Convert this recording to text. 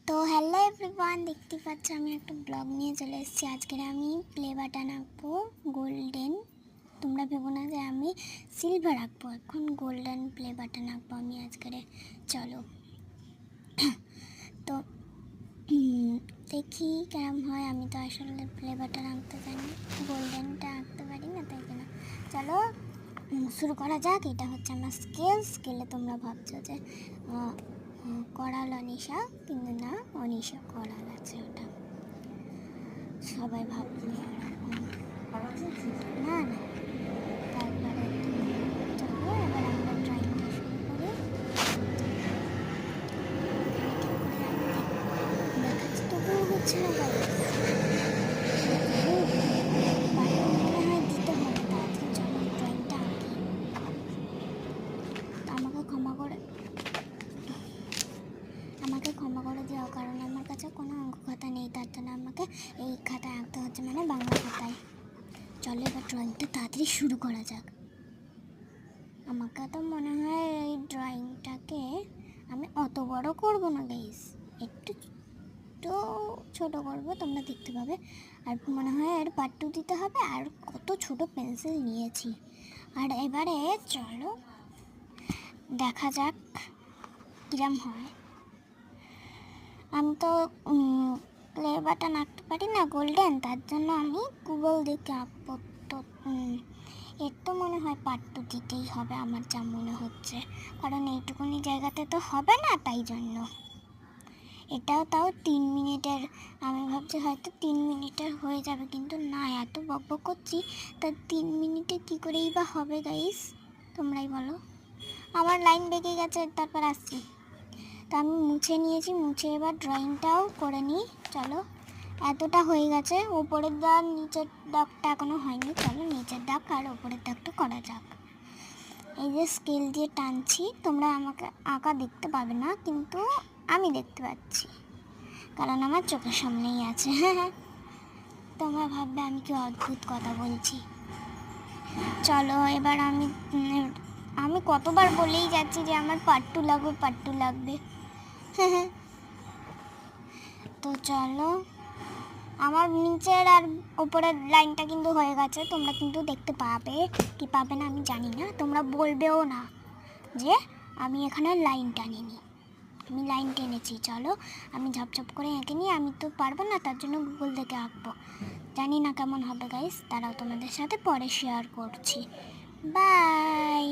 তো hello everyone, দেখতে পাচ্ছ আমি একটা ব্লগ নিয়ে চলে এসেছি। আজকের আমি প্লে বাটন আঁকবো গোল্ডেন। তোমরা ভেবো না যে আমি সিলভার আঁকবো, এখন গোল্ডেন প্লে বাটন আঁকবো আমি আজকের। চলো তো দেখি কেমন হয়। আমি তো আসলে প্লে বাটন আঁকতে জানি, গোল্ডেনটা আঁকতে পারি না, তাই জন্য চলো শুরু করা যাক। এটা হচ্ছে আমার স্কেলে তোমরা ভাবছো যে করাল অনিশা, কিন্তু না, অনিশা করাল আছে, ওটা সবাই ভাববে না না। তারপরে চলো এবার আমরা ড্রয়িংটা শুরু করি। দেখাচ্ছি তবুও হচ্ছে না, মনে হয় দিতে হবে তাড়াতাড়ি। চলো ড্রয়িংটা আঁকি, আমাকে ক্ষমা করে দেওয়া, কারণ আমার কাছে কোনো অঙ্ক খাতা নেই, তার জন্য আমাকে এই খাতায় আঁকতে হচ্ছে, মানে বাংলা খাতায়। চলো এবার ড্রয়িংটা তাড়াতাড়ি শুরু করা যাক। আমাকে তো মনে হয় এই ড্রয়িংটাকে আমি অত বড় করব না গাইস, একটু তো ছোট করব, তোমরা দেখতে পাবে। আর মনে হয় এর পার্ট 2 দিতে হবে। আর কত ছোট পেন্সিল নিয়েছি। আর এবারে চলো দেখা যাক কিরম হয়। আমি তো প্লে বাটন আঁকতে পারি না গোল্ডেন, তার জন্য আমি গুগল দেখে আঁকবো। তো এর তো মনে হয় পার্ট 2 দিতেই হবে আমার যা মনে হচ্ছে, কারণ এইটুকুনি জায়গাতে তো হবে না, তাই জন্য। এটাও তাও 3 মিনিটের, আমি ভাবছি হয়তো 3 মিনিটের হয়ে যাবে, কিন্তু না, এত বকবক করছি, তা 3 মিনিটে কী করেই বা হবে গাইস, তোমরাই বলো। আমার লাইন বেঁকে গেছে, তারপর আসছি। তো আমি মুছে নিয়েছি, মুছে এবার ড্রয়িংটাও করে নিই। চলো এতটা হয়ে গেছে, উপরের দাগ নিচের দাগটা এখনও হয়নি। চলো নিচের দাগ আর উপরের দাগটা করা যাক। এই যে স্কেল দিয়ে টানছি, তোমরা আমাকে আঁকা দেখতে পাবে না, কিন্তু আমি দেখতে পাচ্ছি, কারণ আমার চোখের সামনেই আছে। তোমরা ভাববে আমি কি অদ্ভুত কথা বলছি। চলো এবার আমি কতবার বলেই যাচ্ছি যে আমার পার্ট 2 লাগবে, পার্ট 2 লাগবে। তো চলো, আমার নিচের আর উপরের লাইনটা কিন্তু হয়ে গেছে, তোমরা কিন্তু দেখতে পাবে কি পাবে না আমি জানি না, তোমরা বলবেও না যে আমি এখানে লাইন টানিনি। আমি লাইন টেনেছি। চলো আমি ঝপঝপ করে এঁকে নিই, আমি তো পারবো না, তার জন্য গুগল দেখে আঁকবো। জানি না কেমন হবে গাইস, তারাও তোমাদের সাথে পরে শেয়ার করছি। বাই।